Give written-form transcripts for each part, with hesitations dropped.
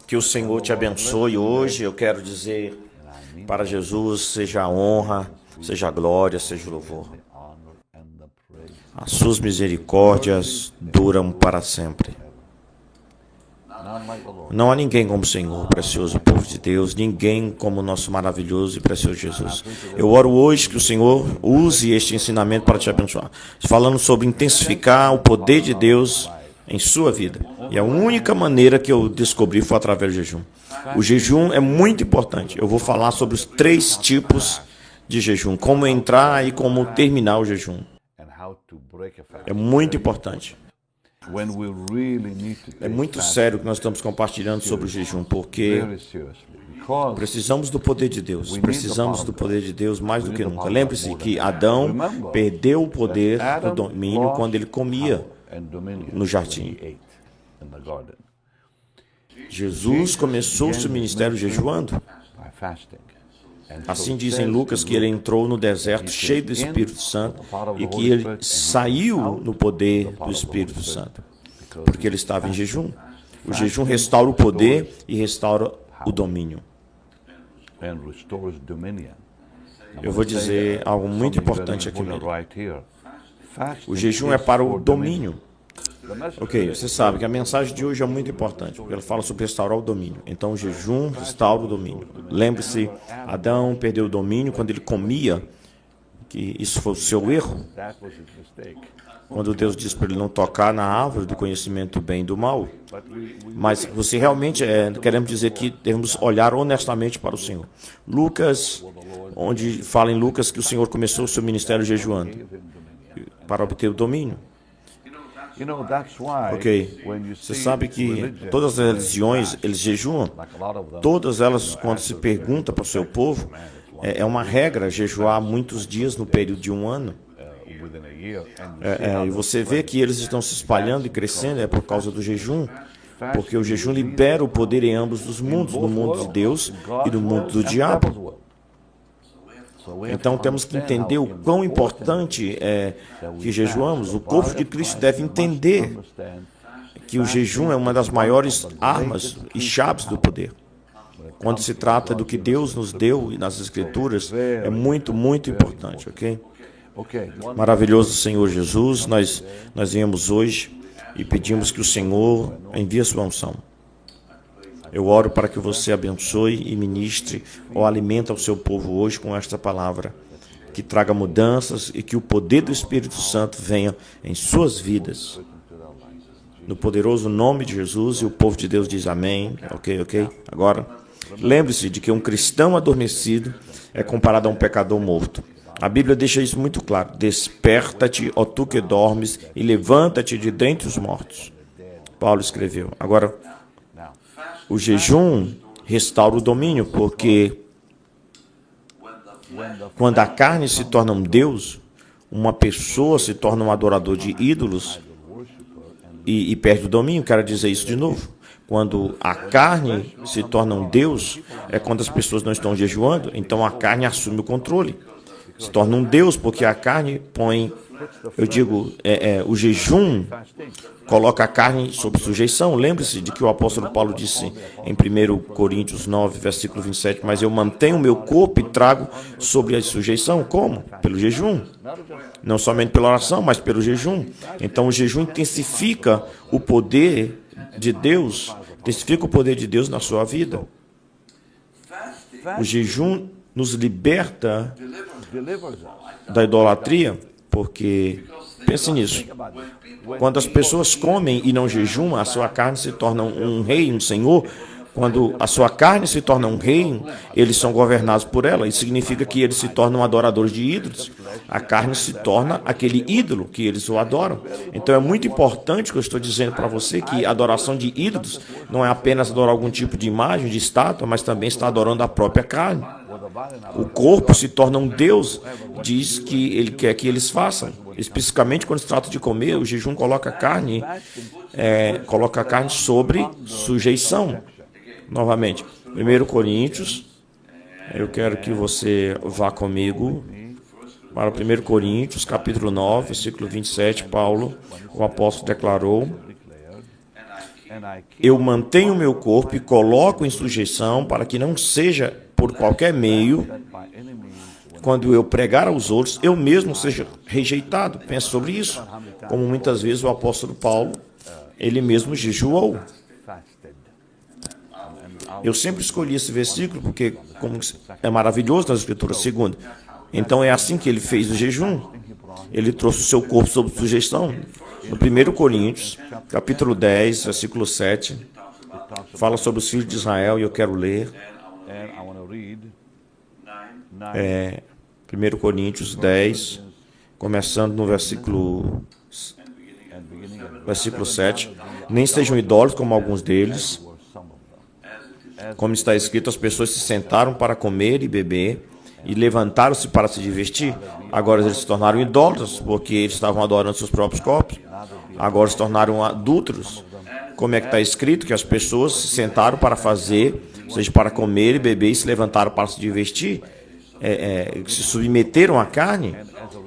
Que o Senhor te abençoe hoje. Eu quero dizer para Jesus, seja a honra, seja a glória, seja o louvor. As suas misericórdias duram para sempre. Não há ninguém como o Senhor, precioso povo de Deus, ninguém como o nosso maravilhoso e precioso Jesus. Eu oro hoje que o Senhor use este ensinamento para te abençoar, falando sobre intensificar o poder de Deus em sua vida. E a única maneira que eu descobri foi através do jejum. O jejum é muito importante. Eu vou falar sobre os 3 tipos de jejum, como entrar e como terminar o jejum. É muito importante. É muito sério que nós estamos compartilhando sobre o jejum, porque precisamos do poder de Deus. Precisamos do poder de Deus mais do que nunca. Lembre-se que Adão perdeu o poder do domínio quando ele comia no jardim. Jesus começou seu ministério jejuando. Assim diz em Lucas que ele entrou no deserto cheio do Espírito Santo e que ele saiu no poder do Espírito Santo, porque ele estava em jejum. O jejum restaura o poder e restaura o domínio. Eu vou dizer algo muito importante aqui mesmo. O jejum é para o domínio. Ok, você sabe que a mensagem de hoje é muito importante, porque ela fala sobre restaurar o domínio. Então, o jejum restaura o domínio. Lembre-se, Adão perdeu o domínio quando ele comia, que isso foi o seu erro. Quando Deus disse para ele não tocar na árvore do conhecimento do bem e do mal. Mas você realmente, queremos dizer que devemos olhar honestamente para o Senhor. Lucas, onde fala em Lucas que o Senhor começou o seu ministério jejuando, para obter o domínio. Ok, você sabe que todas as religiões, eles jejuam. Todas elas, quando se pergunta para o seu povo, é uma regra jejuar muitos dias no período de um ano. E você vê que eles estão se espalhando e crescendo, é por causa do jejum, porque o jejum libera o poder em ambos os mundos, no mundo de Deus e no mundo do diabo. Então temos que entender o quão importante é que jejuamos. O corpo de Cristo deve entender que o jejum é uma das maiores armas e chaves do poder. Quando se trata do que Deus nos deu nas Escrituras, é muito, muito importante, ok? Maravilhoso Senhor Jesus, nós viemos hoje e pedimos que o Senhor envie a sua unção. Eu oro para que você abençoe e ministre ou alimente ao seu povo hoje com esta palavra, que traga mudanças e que o poder do Espírito Santo venha em suas vidas. No poderoso nome de Jesus, e o povo de Deus diz amém. Ok? Agora, lembre-se de que um cristão adormecido é comparado a um pecador morto. A Bíblia deixa isso muito claro. Desperta-te, ó tu que dormes, e levanta-te de dentre os mortos. Paulo escreveu. Agora, o jejum restaura o domínio, porque quando a carne se torna um Deus, uma pessoa se torna um adorador de ídolos e perde o domínio. Quero dizer isso de novo. Quando a carne se torna um Deus, é quando as pessoas não estão jejuando, então a carne assume o controle. Se torna um Deus, porque a carne põe, o jejum coloca a carne sob sujeição. Lembre-se de que o apóstolo Paulo disse em 1 Coríntios 9, versículo 27, mas eu mantenho o meu corpo e trago sobre a sujeição. Como? Pelo jejum. Não somente pela oração, mas pelo jejum. Então o jejum intensifica o poder de Deus, na sua vida. O jejum nos liberta da idolatria, porque, pense nisso, quando as pessoas comem e não jejuam, a sua carne se torna um rei, um senhor. Quando a sua carne se torna um rei, eles são governados por ela. Isso significa que eles se tornam adoradores de ídolos. A carne se torna aquele ídolo que eles o adoram. Então é muito importante que eu estou dizendo para você que a adoração de ídolos não é apenas adorar algum tipo de imagem, de estátua, mas também está adorando a própria carne. O corpo se torna um Deus, diz que ele quer que eles façam. Especificamente quando se trata de comer, o jejum coloca a carne sobre sujeição. Novamente, 1 Coríntios, eu quero que você vá comigo para 1 Coríntios, capítulo 9, versículo 27, Paulo, o apóstolo declarou, eu mantenho o meu corpo e coloco em sujeição para que não seja por qualquer meio, quando eu pregar aos outros, eu mesmo seja rejeitado. Pense sobre isso. Como muitas vezes o apóstolo Paulo, ele mesmo jejuou. Eu sempre escolhi esse versículo porque como é maravilhoso nas Escrituras. Segundo, então é assim que ele fez o jejum. Ele trouxe o seu corpo sob sujeição. No 1 Coríntios, capítulo 10, versículo 7, fala sobre os filhos de Israel e eu quero ler. 1 Coríntios 10, começando no versículo 7. Nem sejam idólatras como alguns deles. Como está escrito, as pessoas se sentaram para comer e beber e levantaram-se para se divertir. Agora eles se tornaram idólatras, porque eles estavam adorando seus próprios corpos. Agora se tornaram adúlteros. Como é que está escrito que as pessoas se sentaram para fazer, ou seja, para comer e beber e se levantaram para se divertir, se submeteram à carne,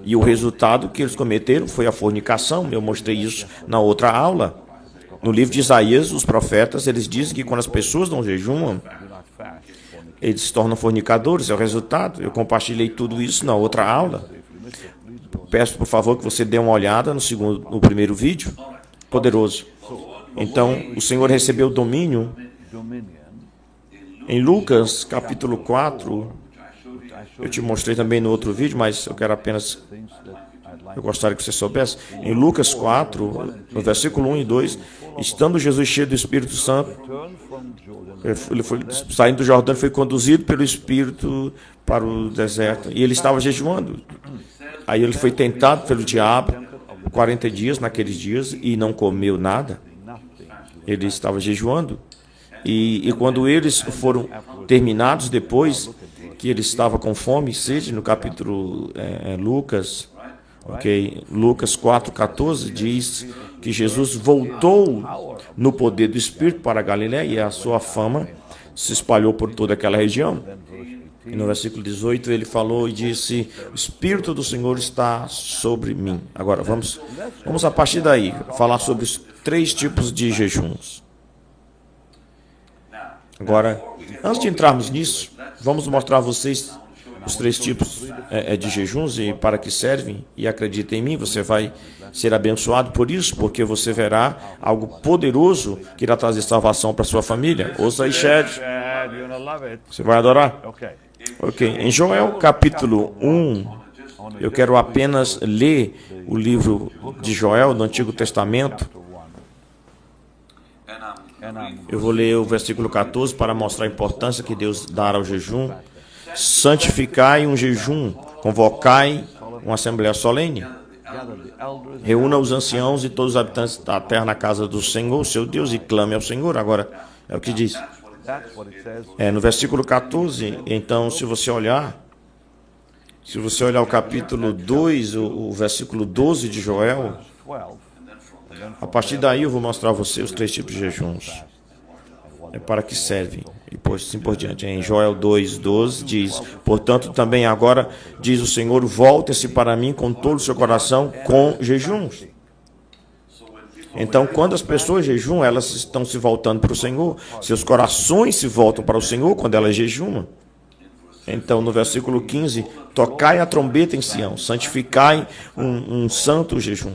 e o resultado que eles cometeram foi a fornicação. Eu mostrei isso na outra aula. No livro de Isaías, os profetas, eles dizem que quando as pessoas não jejuam, eles se tornam fornicadores, é o resultado. Eu compartilhei tudo isso na outra aula. Peço, por favor, que você dê uma olhada no primeiro vídeo. Poderoso. Então, o Senhor recebeu domínio em Lucas, capítulo 4. Eu te mostrei também no outro vídeo, mas eu quero apenas... Eu gostaria que você soubesse. Em Lucas 4, no versículo 1 e 2, estando Jesus cheio do Espírito Santo, ele foi saindo do Jordão, foi conduzido pelo Espírito para o deserto, e ele estava jejuando. Aí ele foi tentado pelo diabo 40 dias naqueles dias e não comeu nada. Ele estava jejuando. E quando eles foram terminados, depois que ele estava com fome e sede, no capítulo Lucas 4,14 diz que Jesus voltou no poder do Espírito para a Galiléia e a sua fama se espalhou por toda aquela região. E no versículo 18 ele falou e disse: o Espírito do Senhor está sobre mim. Agora vamos a partir daí falar sobre os 3 tipos de jejuns. Agora, antes de entrarmos nisso, vamos mostrar a vocês os 3 tipos de jejuns e para que servem. E acredita em mim, você vai ser abençoado por isso, porque você verá algo poderoso que irá trazer salvação para sua família. Ouça aí, Chad. Você vai adorar? Ok. Em Joel capítulo 1, eu quero apenas ler o livro de Joel do Antigo Testamento. Eu vou ler o versículo 14 para mostrar a importância que Deus dá ao jejum. Santificai um jejum, convocai uma assembleia solene. Reúna os anciãos e todos os habitantes da terra na casa do Senhor, seu Deus, e clame ao Senhor. Agora, é o que diz. No versículo 14, então, se você olhar o capítulo 2, o versículo 12 de Joel, a partir daí eu vou mostrar a você os 3 tipos de jejuns. Para que servem. E assim por diante. Em Joel 2,12 diz: portanto, também agora, diz o Senhor, voltem-se para mim com todo o seu coração, com jejuns. Então, quando as pessoas jejuam, elas estão se voltando para o Senhor. Seus corações se voltam para o Senhor quando elas jejuam. Então, no versículo 15, tocai a trombeta em Sião, santificai um santo jejum.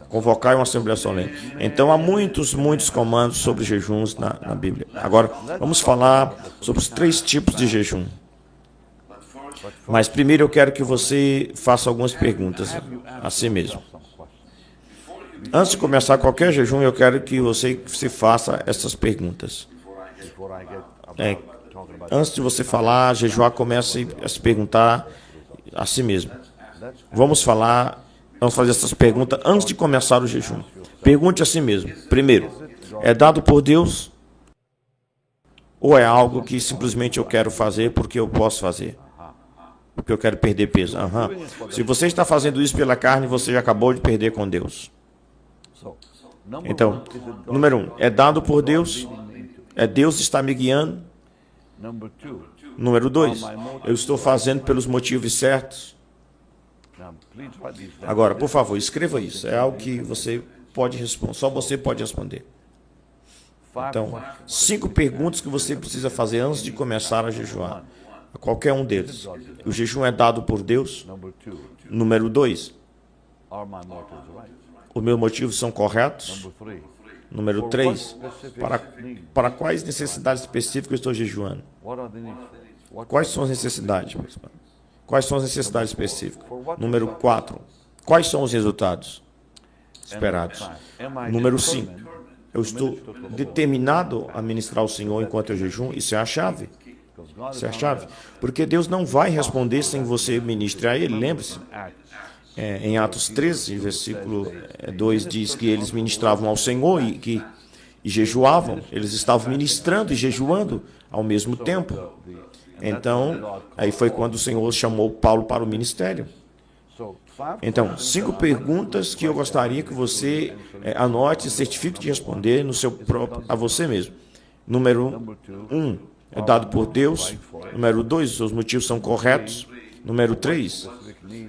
Convocai uma assembleia solene. Então, há muitos comandos sobre jejuns na Bíblia. Agora, vamos falar sobre os 3 tipos de jejum. Mas primeiro eu quero que você faça algumas perguntas a si mesmo. Antes de começar qualquer jejum, eu quero que você se faça essas perguntas. Antes de você falar, jejuar, comece a se perguntar a si mesmo. Vamos fazer essas perguntas antes de começar o jejum. Pergunte a si mesmo. Primeiro, é dado por Deus? Ou é algo que simplesmente eu quero fazer porque eu posso fazer? Porque eu quero perder peso? Se você está fazendo isso pela carne, você já acabou de perder com Deus. Então, número 1, é dado por Deus? É Deus que está me guiando? Número 2, eu estou fazendo pelos motivos certos? Agora, por favor, escreva isso. É algo que você pode responder. Só você pode responder. Então, 5 perguntas que você precisa fazer antes de começar a jejuar. Qualquer um deles. O jejum é dado por Deus? Número 2. Os meus motivos são corretos? Número 3. Para quais necessidades específicas eu estou jejuando? Quais são as necessidades? Quais são as necessidades específicas? Número 4. Quais são os resultados esperados? Número 5. Eu estou determinado a ministrar ao Senhor enquanto eu jejum? Isso é a chave. Isso é a chave. Porque Deus não vai responder sem você ministrar a Ele. Lembre-se. Em Atos 13, versículo 2, diz que eles ministravam ao Senhor e jejuavam. Eles estavam ministrando e jejuando ao mesmo tempo. Então, aí foi quando o Senhor chamou Paulo para o ministério. Então, 5 perguntas que eu gostaria que você anote e certifique de responder no seu próprio, a você mesmo. Número 1, é dado por Deus. Número 2, os seus motivos são corretos. Número 3,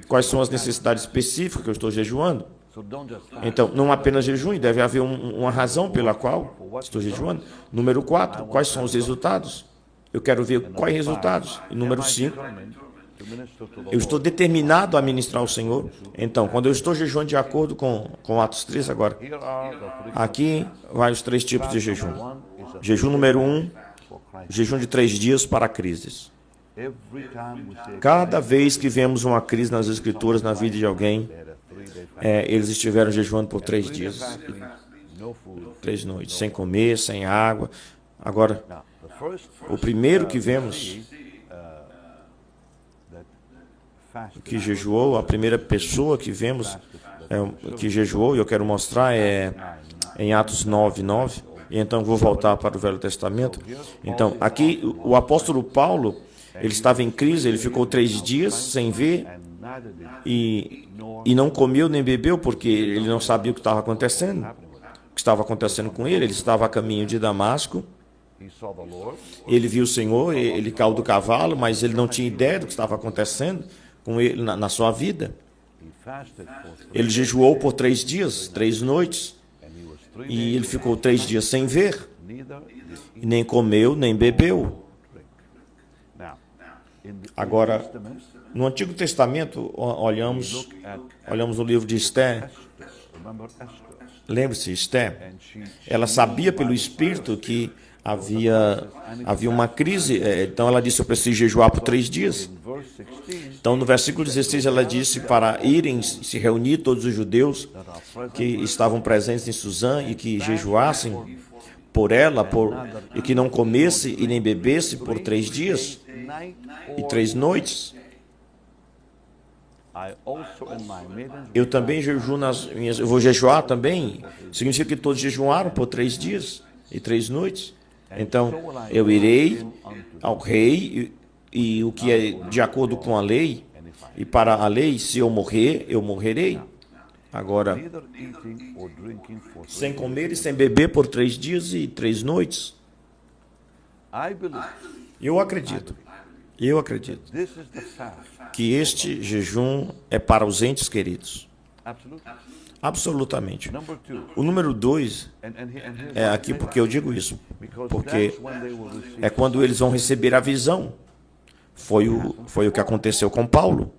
quais são as necessidades específicas que eu estou jejuando? Então, não apenas jejum, deve haver uma razão pela qual estou jejuando. Número 4, quais são os resultados? Eu quero ver quais resultados. E número 5, eu estou determinado a ministrar ao Senhor. Então, quando eu estou jejuando de acordo com Atos 3 agora, aqui vai os 3 tipos de jejum. Jejum número 1, jejum de 3 dias para crises. Cada vez que vemos uma crise nas Escrituras, na vida de alguém, eles estiveram jejuando por 3 dias, 3 noites, sem comer, sem água. Agora, o primeiro que vemos que jejuou, a primeira pessoa que vemos que jejuou, e eu quero mostrar, em Atos 9:9. E então vou voltar para o Velho Testamento. Então, aqui o apóstolo Paulo, ele estava em crise, ele ficou 3 dias sem ver e não comeu nem bebeu, porque ele não sabia o que estava acontecendo. O que estava acontecendo com ele? Ele estava a caminho de Damasco. Ele viu o Senhor, ele caiu do cavalo, mas ele não tinha ideia do que estava acontecendo com ele na sua vida. Ele jejuou por 3 dias, 3 noites, e ele ficou 3 dias sem ver, e nem comeu, nem bebeu. Agora, no Antigo Testamento, olhamos o livro de Esther. Lembre-se, Esther, ela sabia pelo Espírito que havia uma crise, então ela disse, eu preciso jejuar por 3 dias. Então, no versículo 16, ela disse para irem se reunir todos os judeus que estavam presentes em Suzã e que jejuassem por ela, e que não comesse e nem bebesse por 3 dias e 3 noites. Eu também jejuo eu vou jejuar também. Significa que todos jejuaram por 3 dias e 3 noites. Então, eu irei ao rei e o que é de acordo com a lei, e para a lei, se eu morrer, eu morrerei. Agora, sem comer e sem beber por 3 dias e 3 noites. Eu acredito que este jejum é para os entes queridos. Absolutamente. O número 2 é aqui porque eu digo isso, porque é quando eles vão receber a visão. Foi o que aconteceu com Paulo.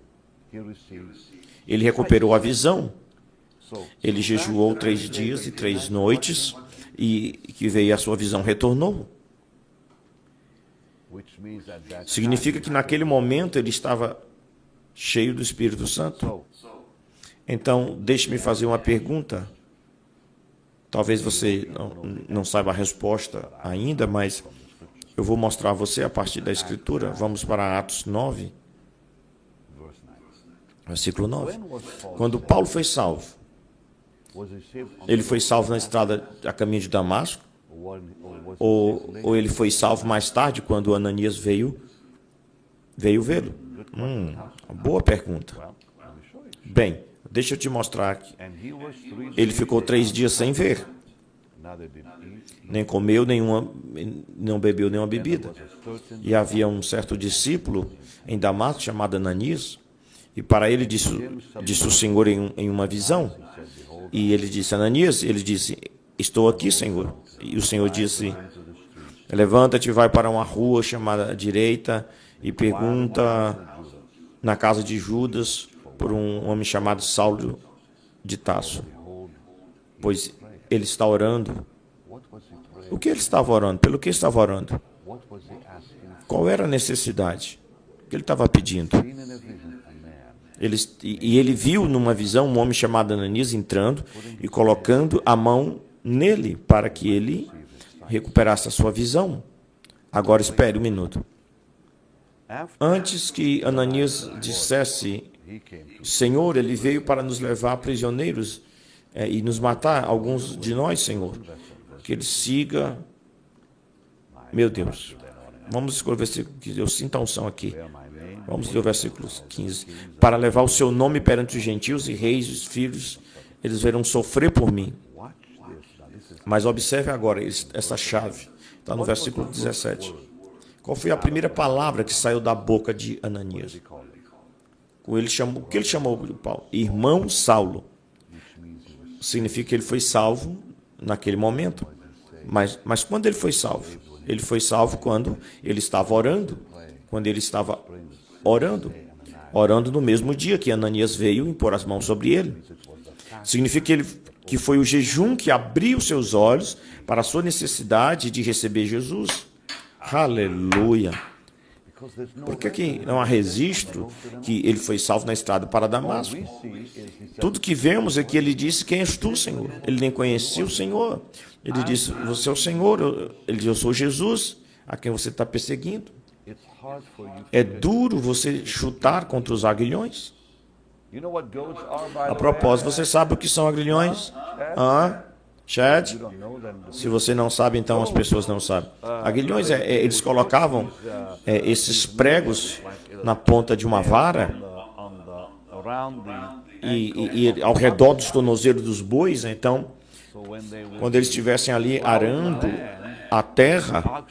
Ele recuperou a visão. Ele jejuou 3 dias e 3 noites e que veio a sua visão retornou. Significa que naquele momento ele estava cheio do Espírito Santo. Então, deixe-me fazer uma pergunta. Talvez você não saiba a resposta ainda, mas eu vou mostrar a você a partir da Escritura. Vamos para Atos 9, versículo 9. Quando Paulo foi salvo, ele foi salvo na estrada a caminho de Damasco? Ou ele foi salvo mais tarde, quando Ananias veio vê-lo? Boa pergunta. Bem, deixa eu te mostrar aqui. Ele ficou 3 dias sem ver. Nem comeu, não bebeu nenhuma bebida. E havia um certo discípulo em Damasco, chamado Ananias, e para ele disse o Senhor em uma visão. E ele disse, Ananias, ele disse, estou aqui, Senhor. E o Senhor disse: levanta-te, vai para uma rua chamada direita e pergunta na casa de Judas por um homem chamado Saulo de Tarso, pois ele está orando. O que ele estava orando? Pelo que estava orando? Qual era a necessidade que ele estava pedindo? Ele viu numa visão um homem chamado Ananias entrando e colocando a mão nele para que ele recuperasse a sua visão. Agora espere um minuto. Antes que Ananias dissesse: Senhor, ele veio para nos levar prisioneiros e nos matar, alguns de nós, Senhor. Que ele siga. Meu Deus. Vamos escolher o versículo que eu sinto a unção aqui. Vamos ler o versículo 15. Para levar o seu nome perante os gentios e reis, os filhos, eles verão sofrer por mim. Mas observe agora essa chave. Está no versículo 17. Qual foi a primeira palavra que saiu da boca de Ananias? O que ele chamou de Paulo? Irmão Saulo. Significa que ele foi salvo naquele momento. Mas quando ele foi salvo? Ele foi salvo quando ele estava orando. Quando ele estava orando. Orando no mesmo dia que Ananias veio impor as mãos sobre ele. Significa que foi o jejum que abriu seus olhos para a sua necessidade de receber Jesus. Aleluia. Por que não há registro que ele foi salvo na estrada para Damasco? Tudo que vemos é que ele disse: quem és tu, Senhor? Ele nem conhecia o Senhor. Ele disse: você é o Senhor. Ele disse: eu sou Jesus, a quem você está perseguindo. É duro você chutar contra os aguilhões. A propósito, você sabe o que são aguilhões? Chad? Se você não sabe, então as pessoas não sabem. Aguilhões, eles colocavam esses pregos na ponta de uma vara e ao redor dos tornozelos dos bois. Então, quando eles estivessem ali arando a terra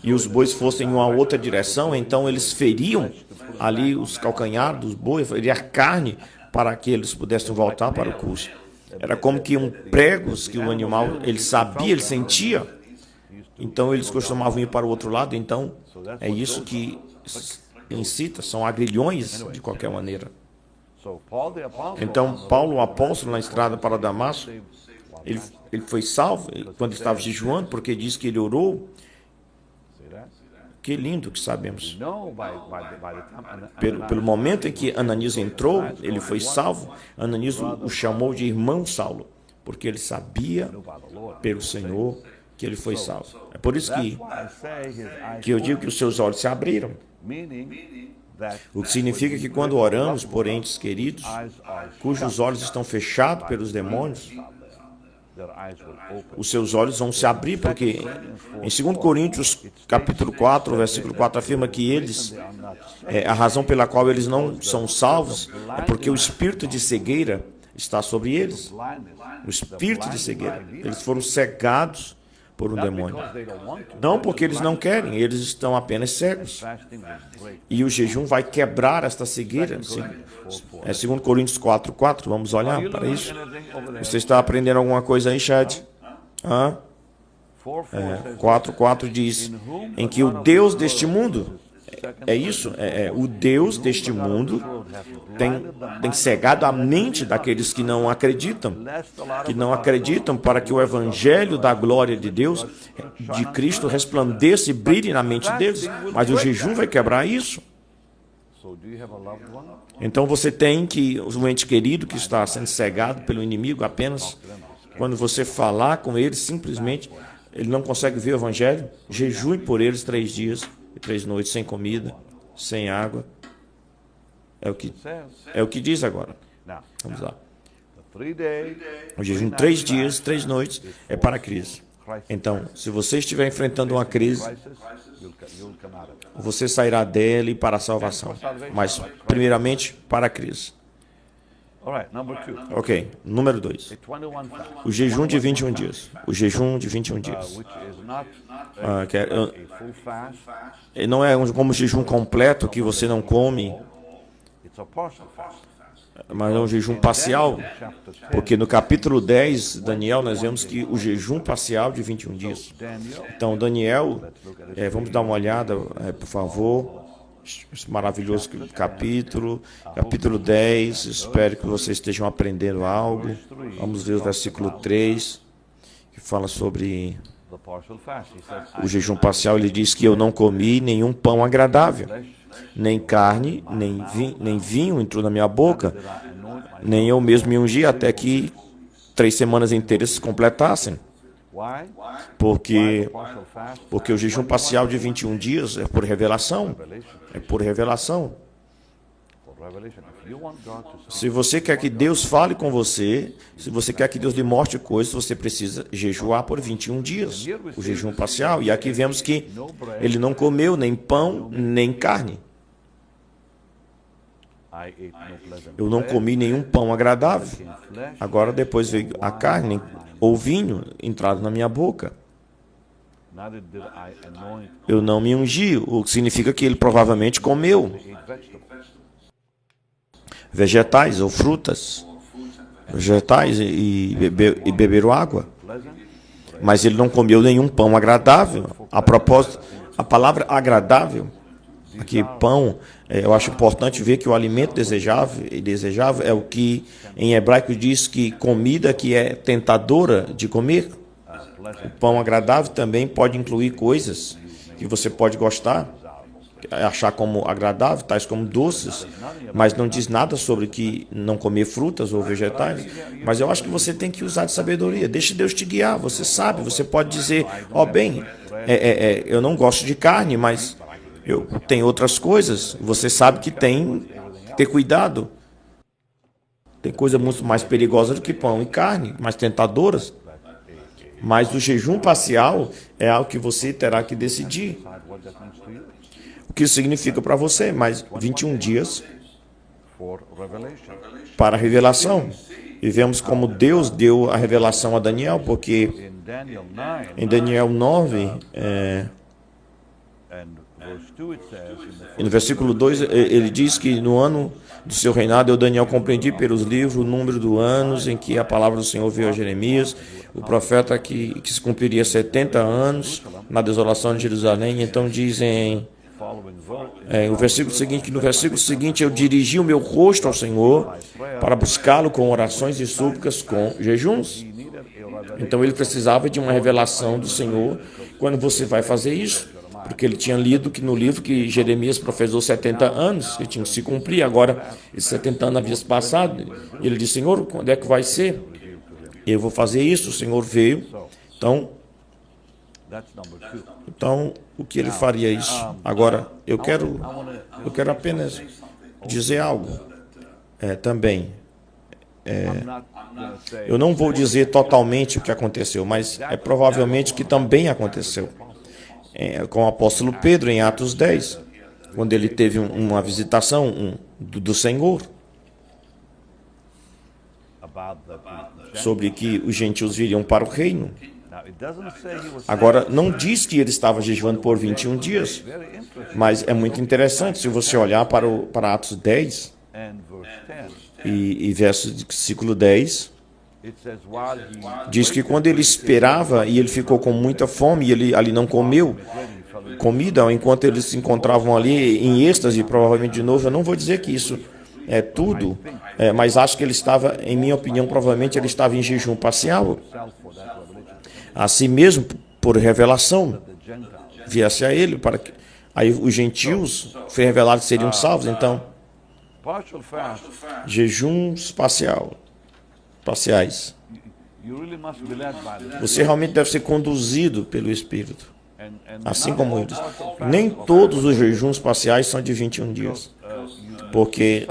e os bois fossem em uma outra direção, então eles feriam ali os calcanhares dos bois, feriam a carne para que eles pudessem voltar para o curso. Era como que pregos que o animal, ele sabia, ele sentia. Então eles costumavam ir para o outro lado. Então é isso que incita, são agrilhões de qualquer maneira. Então Paulo, o apóstolo, na estrada para Damasco, ele foi salvo quando estava jejuando, porque diz que ele orou. Que lindo que sabemos. Pelo momento em que Ananias entrou, ele foi salvo. Ananias o chamou de irmão Saulo, porque ele sabia pelo Senhor que ele foi salvo. É por isso que eu digo que os seus olhos se abriram. O que significa que quando oramos por entes queridos, cujos olhos estão fechados pelos demônios, os seus olhos vão se abrir, porque em 2 Coríntios, capítulo 4, versículo 4, afirma que eles, a razão pela qual eles não são salvos é porque o espírito de cegueira está sobre eles. O espírito de cegueira. Eles foram cegados por um demônio. Não porque eles não querem, eles estão apenas cegos. E o jejum vai quebrar esta cegueira. 2 Coríntios 4, 4, vamos olhar para isso. Você está aprendendo alguma coisa aí, Chad? 4, 4 diz, em que o Deus deste mundo, o Deus deste mundo tem cegado a mente daqueles que não acreditam para que o evangelho da glória de Deus, de Cristo, resplandeça e brilhe na mente deles. Mas o jejum vai quebrar isso. Então você tem um ente querido que está sendo cegado pelo inimigo apenas quando você falar com ele, simplesmente ele não consegue ver o evangelho. Jejue por eles 3 dias e 3 noites sem comida, sem água. É o que diz agora. Vamos lá. O jejum 3 dias, 3 noites é para a crise. Então, se você estiver enfrentando uma crise, você sairá dele para a salvação. Mas, primeiramente, para a crise. Ok, número 2. O jejum de 21 dias. O jejum de 21 dias. Não é como jejum completo que você não come. mas é um jejum parcial, porque no capítulo 10, Daniel, nós vemos que o jejum parcial de 21 dias. Então, Daniel, vamos dar uma olhada, por favor, esse maravilhoso capítulo 10, espero que vocês estejam aprendendo algo. Vamos ver o versículo 3, que fala sobre o jejum parcial. Ele diz que eu não comi nenhum pão agradável, nem carne, nem vinho entrou na minha boca, nem eu mesmo me ungi até que 3 semanas inteiras se completassem. Porque o jejum parcial de 21 dias é por revelação. É por revelação. Se você quer que Deus fale com você, se você quer que Deus lhe mostre coisas, você precisa jejuar por 21 dias, o jejum parcial. E aqui vemos que ele não comeu nem pão, nem carne. Eu não comi nenhum pão agradável. Agora depois veio a carne ou vinho entrado na minha boca. Eu não me ungi, o que significa que ele provavelmente comeu vegetais ou frutas, vegetais e beberam água. Mas ele não comeu nenhum pão agradável. A propósito, a palavra agradável, aqui pão, eu acho importante ver que o alimento desejável é o que em hebraico diz que comida que é tentadora de comer. O pão agradável também pode incluir coisas que você pode gostar, achar como agradável, tais como doces, mas não diz nada sobre que não comer frutas ou vegetais. Mas eu acho que você tem que usar de sabedoria. Deixe Deus te guiar. Você sabe, você pode dizer, eu não gosto de carne, mas eu tenho outras coisas. Você sabe que tem que ter cuidado. Tem coisa muito mais perigosa do que pão e carne, mais tentadoras. Mas o jejum parcial é algo que você terá que decidir. O que isso significa para você? Mais 21 dias para a revelação. E vemos como Deus deu a revelação a Daniel, porque em Daniel 9, e no versículo 2, ele diz que no ano do seu reinado, eu, Daniel, compreendi pelos livros o número dos anos em que a palavra do Senhor veio a Jeremias, o profeta que se cumpriria 70 anos na desolação de Jerusalém. Então dizem o versículo seguinte, que no versículo seguinte eu dirigi o meu rosto ao Senhor para buscá-lo com orações e súplicas, com jejuns. Então ele precisava de uma revelação do Senhor quando você vai fazer isso. Porque ele tinha lido que no livro que Jeremias profetizou 70 anos, que tinha que se cumprir. Agora, esses 70 anos haviam passado. E ele disse, Senhor, quando é que vai ser? Eu vou fazer isso. O Senhor veio. Então o que ele faria isso? Agora, eu quero apenas dizer algo também. Eu não vou dizer totalmente o que aconteceu, mas é provavelmente que também aconteceu. Com o apóstolo Pedro em Atos 10, quando ele teve uma visitação do Senhor, sobre que os gentios viriam para o reino. Agora, não diz que ele estava jejuando por 21 dias, mas é muito interessante, se você olhar para Atos 10 e versículo 10, diz que quando ele esperava e ele ficou com muita fome e ele ali não comeu comida, enquanto eles se encontravam ali em êxtase, provavelmente de novo, eu não vou dizer que isso é tudo, mas acho que ele estava, em minha opinião, provavelmente ele estava em jejum parcial, assim mesmo por revelação, viesse a ele, para que aí os gentios foi revelado que seriam salvos. Então, jejuns parciais. Você realmente deve ser conduzido pelo Espírito, assim como eles. Nem todos os jejuns parciais são de 21 dias, porque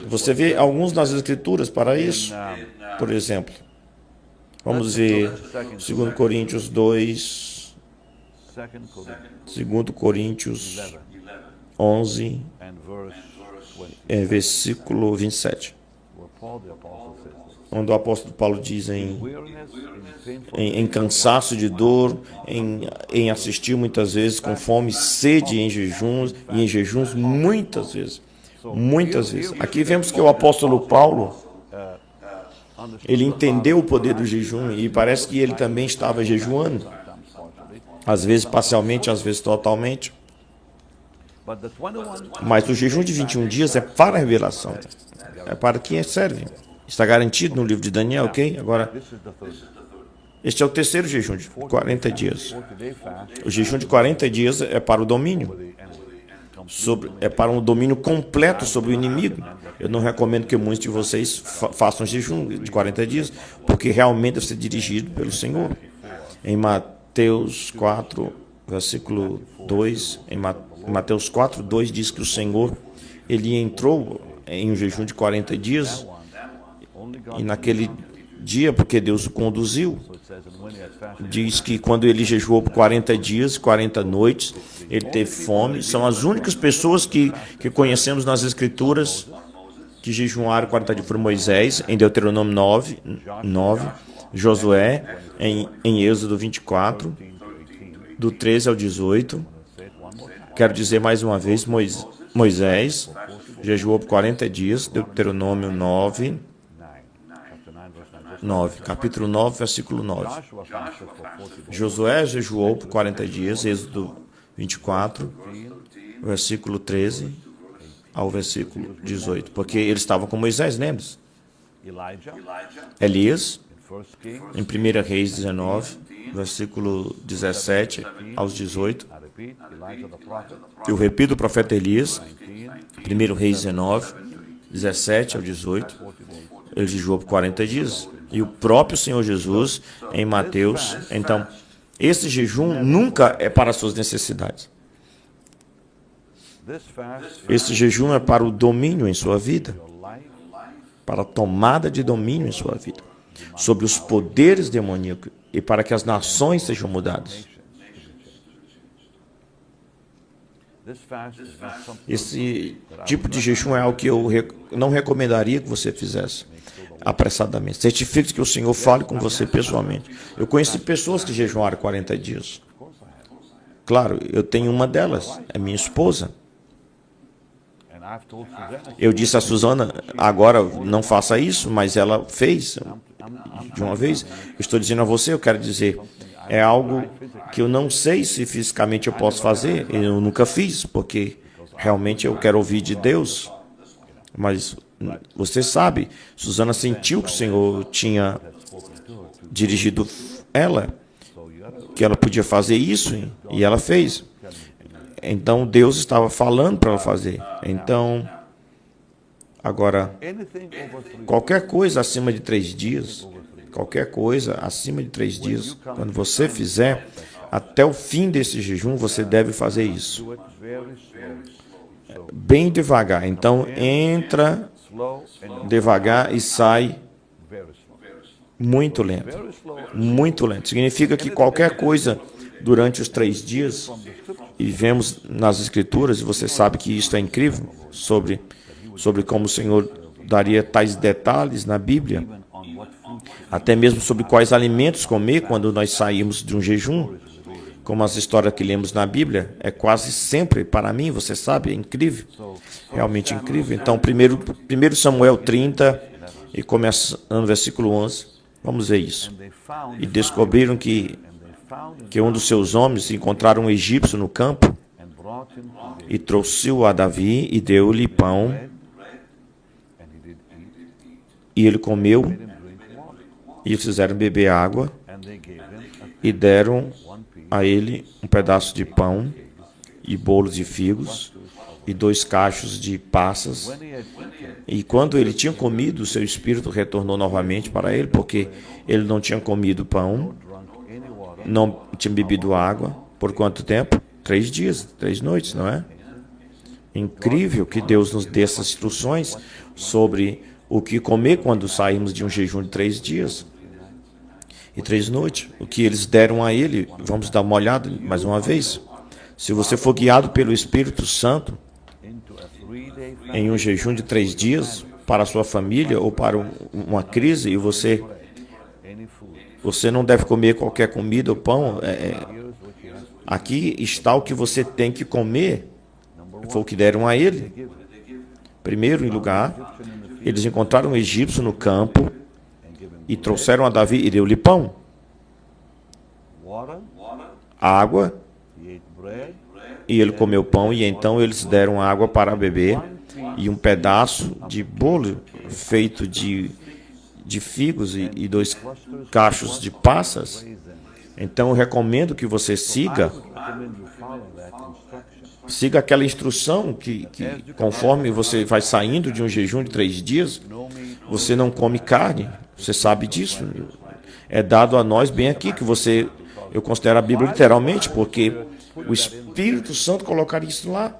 você vê alguns nas Escrituras para isso. Por exemplo, vamos ver 2 Coríntios 2, 2 Coríntios 11, versículo 27. Onde o apóstolo Paulo diz em cansaço de dor, em assistir muitas vezes com fome, sede em jejuns, e em jejuns muitas vezes. Muitas vezes. Aqui vemos que o apóstolo Paulo, ele entendeu o poder do jejum e parece que ele também estava jejuando. Às vezes parcialmente, às vezes totalmente. Mas o jejum de 21 dias é para a revelação. É para quem serve. Está garantido no livro de Daniel, ok? Agora, este é o terceiro jejum de 40 dias. O jejum de 40 dias é para o domínio. É para um domínio completo sobre o inimigo. Eu não recomendo que muitos de vocês façam jejum de 40 dias, porque realmente deve ser dirigido pelo Senhor. Em Mateus 4, versículo 2, em Mateus 4, 2 diz que o Senhor, ele entrou em um jejum de 40 dias, e naquele dia, porque Deus o conduziu, diz que quando ele jejuou por 40 dias, 40 noites, ele teve fome. São as únicas pessoas que conhecemos nas Escrituras que jejuaram 40 dias. Foram Moisés, em Deuteronômio 9, Josué, em Êxodo 24, do 13 ao 18. Quero dizer mais uma vez, Moisés jejuou por 40 dias, Deuteronômio 9, capítulo 9, versículo 9. Josué jejuou por 40 dias, Êxodo 24, versículo 13 ao versículo 18. Porque eles estavam com Moisés, lembra-se? Elias, em 1 Reis 19, versículo 17 aos 18. Eu repito, o profeta Elias, 1 Reis 19, 17 ao 18. Ele jejuou por 40 dias. E o próprio Senhor Jesus, em Mateus. Então, esse jejum nunca é para as suas necessidades. Esse jejum é para o domínio em sua vida, para a tomada de domínio em sua vida, sobre os poderes demoníacos e para que as nações sejam mudadas. Esse tipo de jejum é algo que eu não recomendaria que você fizesse apressadamente. Certifique que o Senhor fale com você pessoalmente. Eu conheci pessoas que jejuaram 40 dias. Claro, eu tenho uma delas, é minha esposa. Eu disse a Suzana, agora não faça isso, mas ela fez de uma vez. Eu estou dizendo a você, eu quero dizer, é algo que eu não sei se fisicamente eu posso fazer. Eu nunca fiz, porque realmente eu quero ouvir de Deus. Mas você sabe, Suzana sentiu que o Senhor tinha dirigido ela, que ela podia fazer isso, e ela fez. Então Deus estava falando para ela fazer. Então, agora, qualquer coisa acima de 3 dias, quando você fizer, até o fim desse jejum, você deve fazer isso. Bem devagar. Então, entra devagar e sai muito lento. Muito lento. Significa que qualquer coisa durante os 3 dias, e vemos nas Escrituras, e você sabe que isso é incrível, sobre como o Senhor daria tais detalhes na Bíblia, até mesmo sobre quais alimentos comer quando nós saímos de um jejum, como as histórias que lemos na Bíblia, é quase sempre, para mim, você sabe, é incrível, realmente incrível. Então, 1 Samuel 30, e começando no versículo 11, vamos ver isso. E descobriram que um dos seus homens encontraram um egípcio no campo, e trouxe-o a Davi, e deu-lhe pão, e ele comeu, e fizeram beber água, e deram a ele um pedaço de pão, e bolos de figos, e 2 cachos de passas. E quando ele tinha comido, o seu espírito retornou novamente para ele, porque ele não tinha comido pão, não tinha bebido água. Por quanto tempo? 3 dias, 3 noites, não é? Incrível que Deus nos dê essas instruções sobre o que comer quando saímos de um jejum de 3 dias e 3 noites. O que eles deram a ele, vamos dar uma olhada mais uma vez. Se você for guiado pelo Espírito Santo em um jejum de 3 dias para a sua família ou para uma crise, e você não deve comer qualquer comida ou pão, aqui está o que você tem que comer. Foi o que deram a ele. Primeiro em lugar, eles encontraram um egípcio no campo e trouxeram a Davi e deu-lhe pão, água, e ele comeu pão, e então eles deram água para beber e um pedaço de bolo feito de figos e 2 cachos de passas. Então eu recomendo que você siga aquela instrução que conforme você vai saindo de um jejum de 3 dias, você não come carne. Você sabe disso. É dado a nós bem aqui que eu considero a Bíblia literalmente, porque o Espírito Santo colocaria isso lá.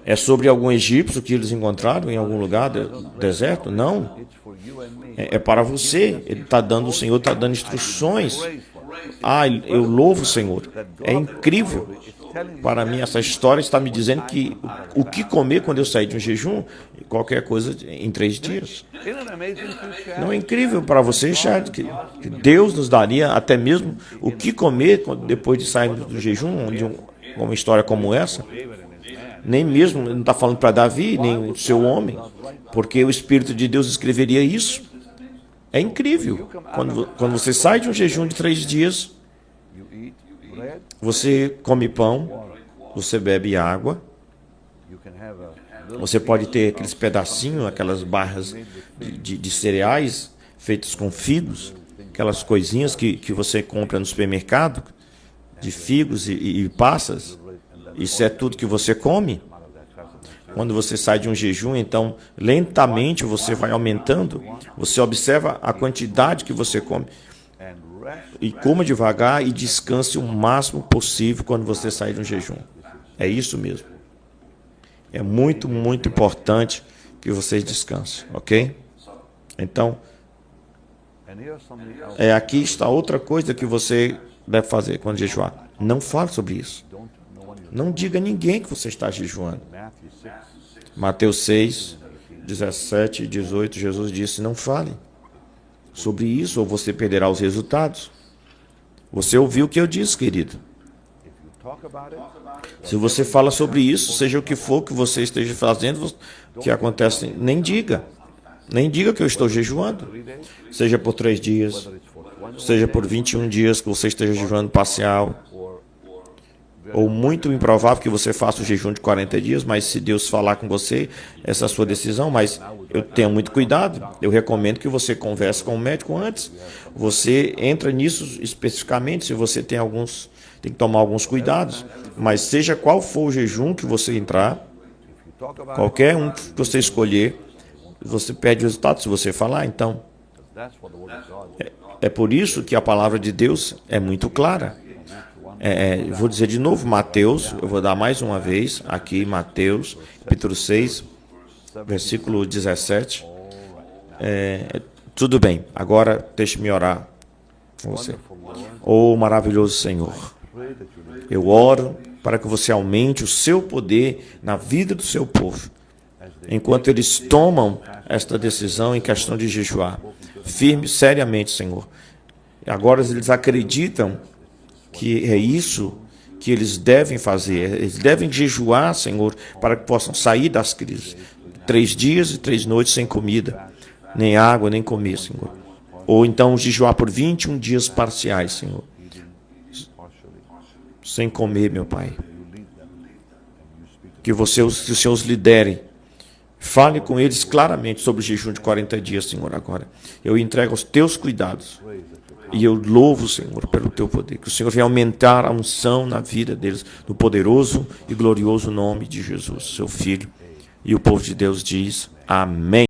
É sobre algum egípcio que eles encontraram em algum lugar do deserto? Não. É para você. O Senhor está dando instruções. Eu louvo o Senhor. É incrível. Para mim, essa história está me dizendo que o que comer quando eu sair de um jejum, qualquer coisa em 3 dias. Não é incrível para você, Chad, que Deus nos daria até mesmo o que comer depois de sair do jejum, uma história como essa? Nem mesmo, não está falando para Davi, nem o seu homem, porque o Espírito de Deus escreveria isso. É incrível. Quando você sai de um jejum de 3 dias, você come pão, você bebe água, você pode ter aqueles pedacinhos, aquelas barras de cereais feitos com figos, aquelas coisinhas que você compra no supermercado, de figos e passas. Isso é tudo que você come. Quando você sai de um jejum, então, lentamente você vai aumentando. Você observa a quantidade que você come. E coma devagar e descanse o máximo possível quando você sair de um jejum. É isso mesmo. É muito, muito importante que vocês descansem, ok? Então, aqui está outra coisa que você deve fazer quando jejuar. Não fale sobre isso. Não diga a ninguém que você está jejuando. Mateus 6, 17 e 18, Jesus disse, não fale sobre isso ou você perderá os resultados. Você ouviu o que eu disse, querido. Se você fala sobre isso, seja o que for que você esteja fazendo, o que acontece, nem diga. Nem diga que eu estou jejuando. Seja por 3 dias, seja por 21 dias que você esteja jejuando parcial. Ou muito improvável que você faça o jejum de 40 dias, mas se Deus falar com você, essa é a sua decisão, mas eu tenho muito cuidado. Eu recomendo que você converse com o médico antes. Você entra nisso especificamente, se você tem que tomar alguns cuidados, mas seja qual for o jejum que você entrar, qualquer um que você escolher, você perde o resultado se você falar. Então, é por isso que a palavra de Deus é muito clara. Vou dizer de novo, Mateus, eu vou dar mais uma vez, aqui Mateus, capítulo 6, versículo 17. Tudo bem, agora deixe-me orar com você. Oh, maravilhoso Senhor, eu oro para que você aumente o seu poder na vida do seu povo, enquanto eles tomam esta decisão em questão de jejuar. Firme, seriamente, Senhor. Agora eles acreditam que é isso que eles devem fazer. Eles devem jejuar, Senhor, para que possam sair das crises. 3 dias e 3 noites sem comida, nem água, nem comer, Senhor. Ou então jejuar por 21 dias parciais, Senhor. Sem comer, meu Pai. Que os Senhor os lidere. Fale com eles claramente sobre o jejum de 40 dias, Senhor, agora. Eu entrego aos teus cuidados. E eu louvo, Senhor, pelo teu poder. Que o Senhor venha aumentar a unção na vida deles, no poderoso e glorioso nome de Jesus, seu Filho. E o povo de Deus diz, amém.